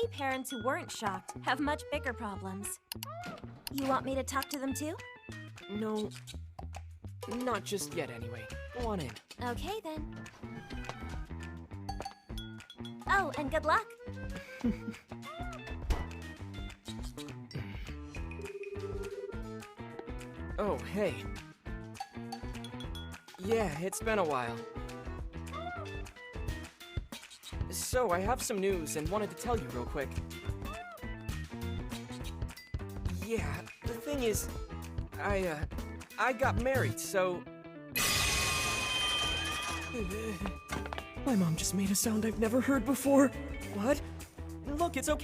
Many parents who weren't shocked have much bigger problems. You want me to talk to them too? No, not just yet anyway. Go on in. Okay then. Oh, and good luck. Oh, hey. Yeah, it's been a while. So, I have some news and wanted to tell you real quick. Yeah, the thing is, I got married, so... My mom just made a sound I've never heard before. What? Look, it's okay.